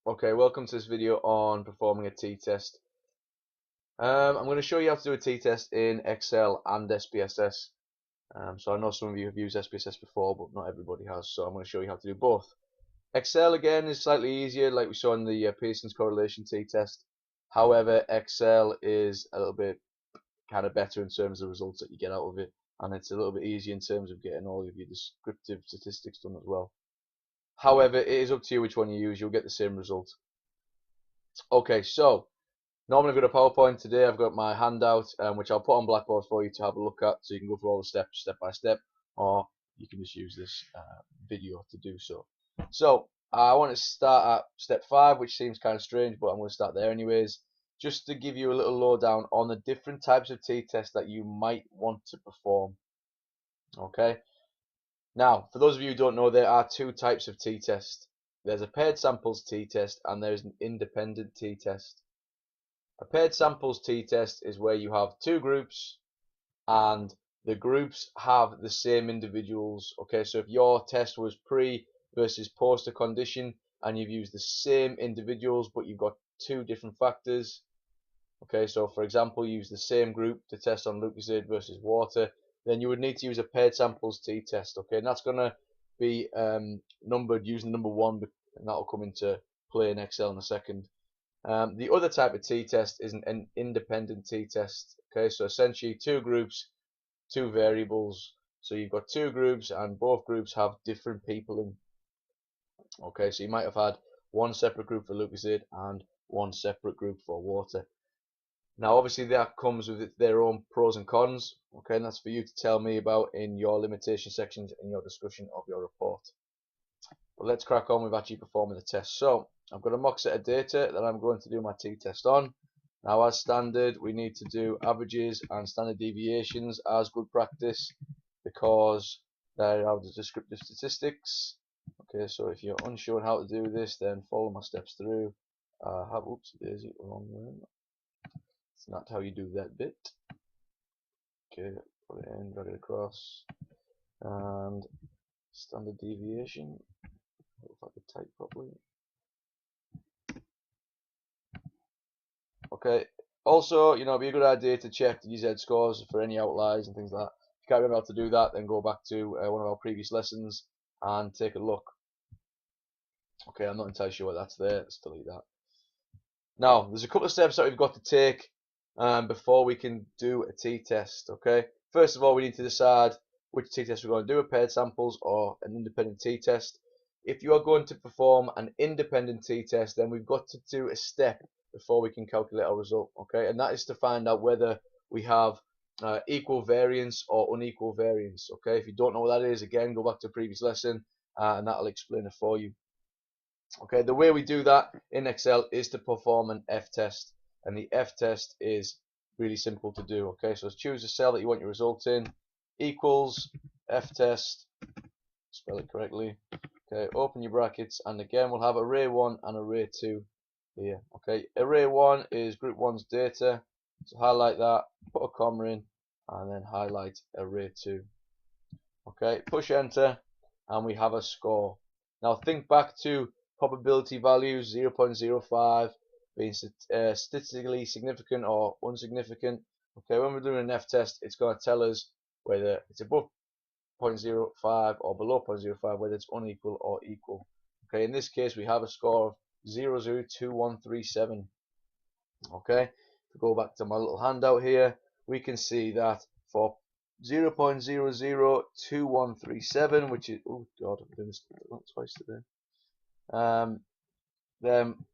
Okay, welcome to this video on performing a t-test. I'm going to show you how to do a t-test in Excel and SPSS. So I know some of you have used SPSS before, but not everybody has, so I'm going to show you how to do both. Excel again is slightly easier, like we saw in the Pearson's correlation t-test. However, Excel is a little bit kind of better in terms of the results that you get out of it, and it's a little bit easier in terms of getting all of your descriptive statistics done as well. However, it is up to you which one you use, you'll get the same result. Okay, so normally I've got a PowerPoint. Today I've got my handout, which I'll put on Blackboard for you to have a look at, so you can go through all the steps step by step, or you can just use this video to do so. So I want to start at step 5, which seems kind of strange, but I'm going to start there anyways, just to give you a little lowdown on the different types of t-tests that you might want to perform. Okay. Now, for those of you who don't know, there are two types of t-test. There's a paired samples t-test and there's an independent t-test. A paired samples t-test is where you have two groups and the groups have the same individuals. Okay, so if your test was pre versus post a condition and you've used the same individuals but you've got two different factors. Okay, so for example, use the same group to test on Lucozade versus water, then you would need to use a paired samples t-test. Okay, and that's going to be numbered using number 1, and that'll come into play in Excel in a second. The other type of t-test is an independent t-test. Okay, so essentially two groups, two variables. So you've got two groups and both groups have different people in. Okay, so you might have had one separate group for Lucozade and one separate group for water. Now obviously that comes with their own pros and cons, okay, and that's for you to tell me about in your limitation sections in your discussion of your report. But let's crack on with actually performing the test. So I've got a mock set of data that I'm going to do my t-test on. Now as standard we need to do averages and standard deviations as good practice because they are the descriptive statistics. Okay, so if you're unsure on how to do this, then follow my steps through. Oops, there's it wrong way. It's not how you do that bit. Okay, put it in, drag it across, and standard deviation. If I could type properly. Okay. Also, it'd be a good idea to check the Z scores for any outliers and things like that. If you can't remember how to do that, then go back to one of our previous lessons and take a look. Okay, I'm not entirely sure what that's there. Let's delete that. Now, there's a couple of steps that we've got to take before we can do a t-test. Okay. First of all, we need to decide which t-test we're going to do, a paired samples or an independent t-test. If you are going to perform an independent t-test, then we've got to do a step before we can calculate our result. Okay, and that is to find out whether we have equal variance or unequal variance. Okay, if you don't know what that is, again, go back to a previous lesson and that'll explain it for you. Okay, the way we do that in Excel is to perform an F-test, and the F-test is really simple to do. Okay, so choose a cell that you want your result in, equals F-test, spell it correctly. Okay, open your brackets, and again we'll have array 1 and array 2 here. Okay, array 1 is group 1's data, so highlight that, put a comma in, and then highlight array 2. Okay, push enter, and we have a score. Now think back to probability values, 0.05 being statistically significant or insignificant. Okay, when we're doing an F-test, it's going to tell us whether it's above 0.05 or below 0.05, whether it's unequal or equal. Okay, in this case we have a score of 002137. Okay, if we go back to my little handout here, we can see that for 0.002137, which is, oh god, I'm doing this twice today, then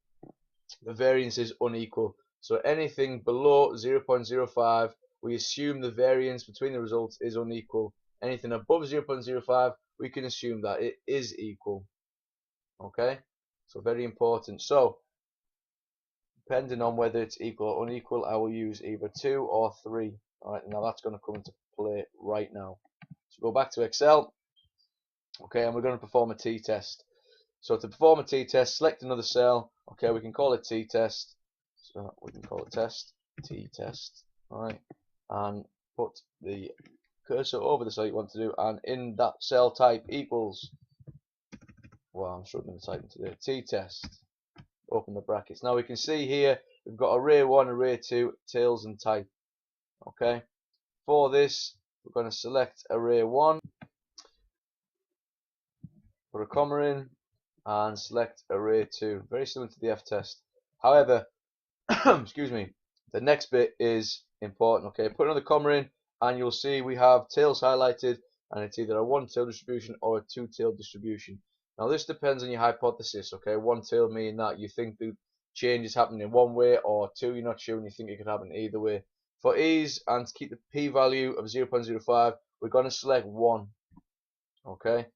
the variance is unequal. So anything below 0.05, we assume the variance between the results is unequal. Anything above 0.05, we can assume that it is equal. Okay, so very important. So depending on whether it's equal or unequal, I will use either 2 or 3. Alright, now that's going to come into play right now. So go back to Excel. Okay, and we're going to perform a t-test. So to perform a t-test, select another cell. Okay, we can call it t-test. So we can call it test, t-test. Alright, and put the cursor over the cell you want to do, and in that cell type equals, well, I'm struggling to type today, t-test. open the brackets. Now we can see here we've got array 1, array 2, tails and type. Okay, for this we're going to select array 1, put a comma in, and select array 2. Very similar to the f-test. However, excuse me, the next bit is important. Okay, put another comma in and you'll see we have tails highlighted, and it's either a one tail distribution or a two tail distribution. Now this depends on your hypothesis. Okay, one tail meaning that you think the change is happening in one way, or two, you're not sure and you think it could happen either way. For ease and to keep the p-value of 0.05, we're going to select 1. Okay,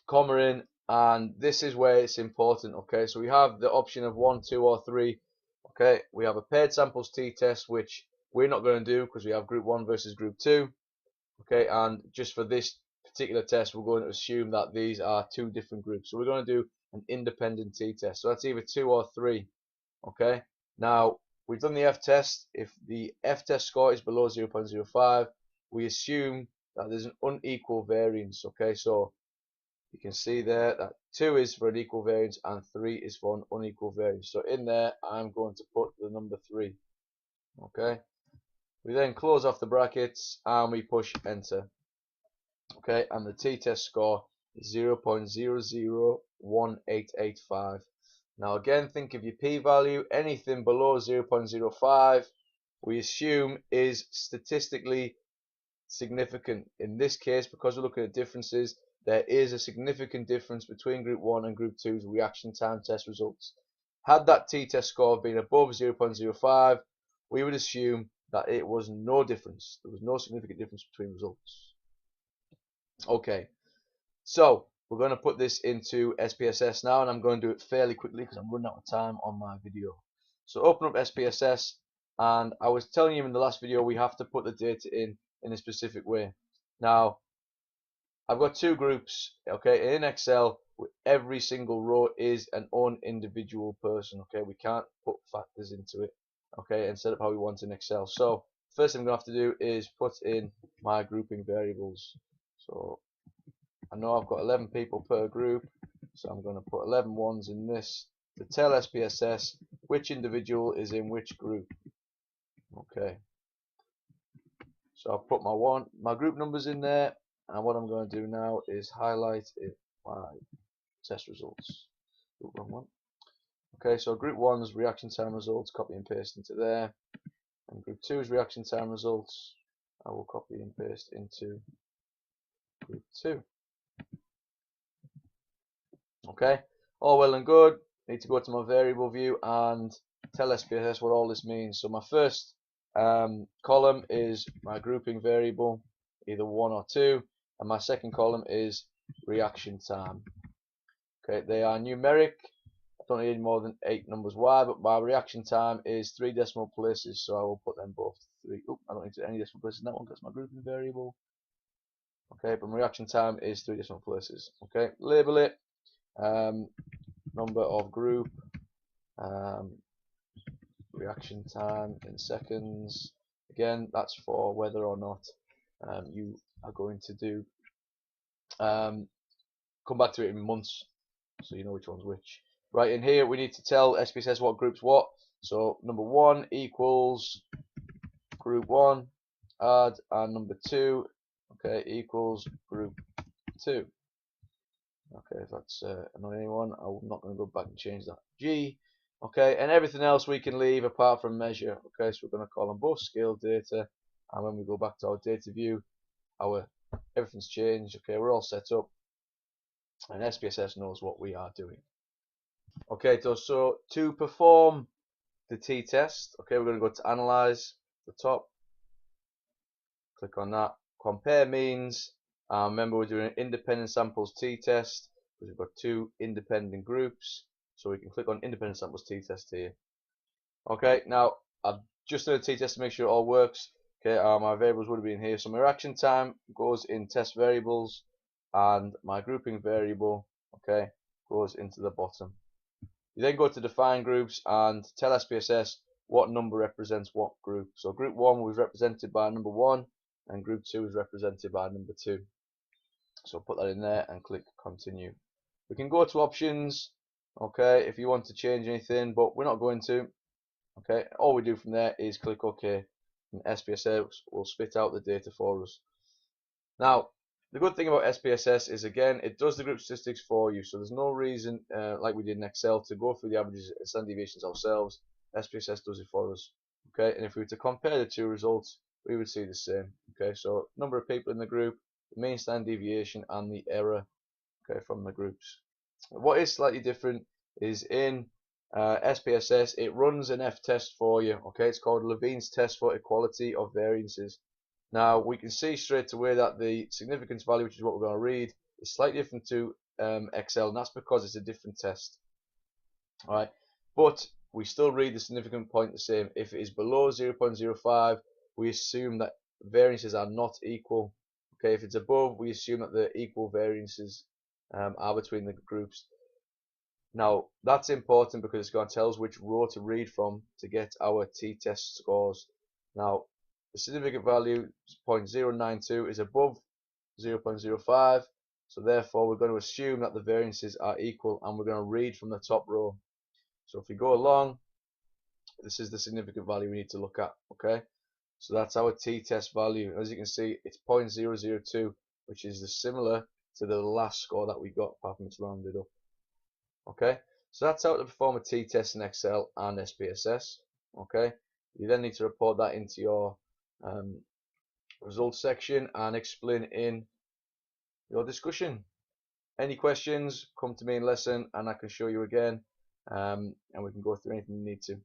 comma in, and this is where it's important. Okay, so we have the option of 1, 2 or 3. Okay, we have a paired samples t-test, which we're not going to do because we have group 1 versus group 2. Okay, and just for this particular test we're going to assume that these are two different groups, so we're going to do an independent t-test, so that's either 2 or 3. Okay, now we've done the f-test. If the f-test score is below 0.05, we assume that there's an unequal variance. Okay, so you can see there that 2 is for an equal variance and 3 is for an unequal variance. So in there I'm going to put the number 3. Okay, we then close off the brackets and we push enter. Okay, and the t-test score is 0.001885. Now again, think of your p-value. Anything below 0.05 we assume is statistically significant. In this case, because we're looking at differences, there is a significant difference between group 1 and group 2's reaction time test results. Had that t-test score been above 0.05, we would assume that it was no difference. There was no significant difference between results. Okay, so we're going to put this into SPSS now, and I'm going to do it fairly quickly because I'm running out of time on my video. So open up SPSS, and I was telling you in the last video we have to put the data in a specific way. Now I've got two groups. Okay, in Excel every single row is an own individual person. Okay, we can't put factors into it, okay, and set up how we want in Excel. So first thing I'm going to have to do is put in my grouping variables. So I know I've got 11 people per group, so I'm going to put 11 ones in this to tell SPSS which individual is in which group. Okay, so I've put my group numbers in there, and what I'm going to do now is highlight my test results. Ooh, wrong one. Okay, so group 1's reaction time results, copy and paste into there, and group 2's reaction time results I will copy and paste into group 2. Okay, all well and good. Need to go to my variable view and tell SPSS what all this means. So my first column is my grouping variable, either 1 or 2, and my second column is reaction time. Okay, they are numeric. I don't need more than 8 numbers wide, but my reaction time is 3 decimal places, so I will put them both 3. Oh, I don't need any decimal places in that one because my grouping variable. Okay, but my reaction time is 3 decimal places. Okay, label it. Number of group, reaction time in seconds. Again, that's for whether or not you are going to do come back to it in months, so you know which one's which. Right, in here we need to tell SPSS what group's what. So number 1 equals group 1, add, and number 2, okay, equals group 2. Okay, if that's annoying anyone, I'm not going to go back and change that. G. Okay, and everything else we can leave apart from measure. Okay, so we're going to call them both scale data, and when we go back to our data view, everything's changed. Okay, we're all set up, and SPSS knows what we are doing. Okay, so to perform the t-test, okay, we're going to go to Analyze, the top, click on that, Compare Means. Remember, we're doing an independent samples t-test because we've got 2 independent groups, so we can click on independent samples t-test here. Okay, now I've just done a t-test to make sure it all works. Okay, my variables would have been here, so my reaction time goes in test variables, and my grouping variable, okay, goes into the bottom. You then go to define groups and tell SPSS what number represents what group. So group 1 was represented by number 1, and group 2 is represented by number 2. So put that in there and click continue. We can go to options Okay, if you want to change anything, but we're not going to. Okay, all we do from there is click OK, and SPSS will spit out the data for us. Now, the good thing about SPSS is, again, it does the group statistics for you, so there's no reason, like we did in Excel, to go through the averages and standard deviations ourselves. SPSS does it for us. Okay, and if we were to compare the two results, we would see the same. Okay, so number of people in the group, the mean standard deviation, and the error, okay, from the groups. What is slightly different is in SPSS, it runs an F-test for you. Okay, it's called Levene's test for equality of variances. Now we can see straight away that the significance value, which is what we're going to read, is slightly different to Excel, and that's because it's a different test. All right, but we still read the significant point the same. If it is below 0.05, we assume that variances are not equal. Okay, if it's above, we assume that the equal variances are between the groups. Now that's important because it's going to tell us which row to read from to get our t-test scores. Now the significant value 0.092 is above 0.05, so therefore we're going to assume that the variances are equal, and we're going to read from the top row. So if we go along, this is the significant value we need to look at. Okay, so that's our t-test value. As you can see, it's 0.002, which is similar to the last score that we got, apart from it's rounded up. Okay, so that's how to perform a t-test in Excel and SPSS. Okay, you then need to report that into your results section and explain in your discussion. Any questions, come to me in lesson and I can show you again, and we can go through anything you need to.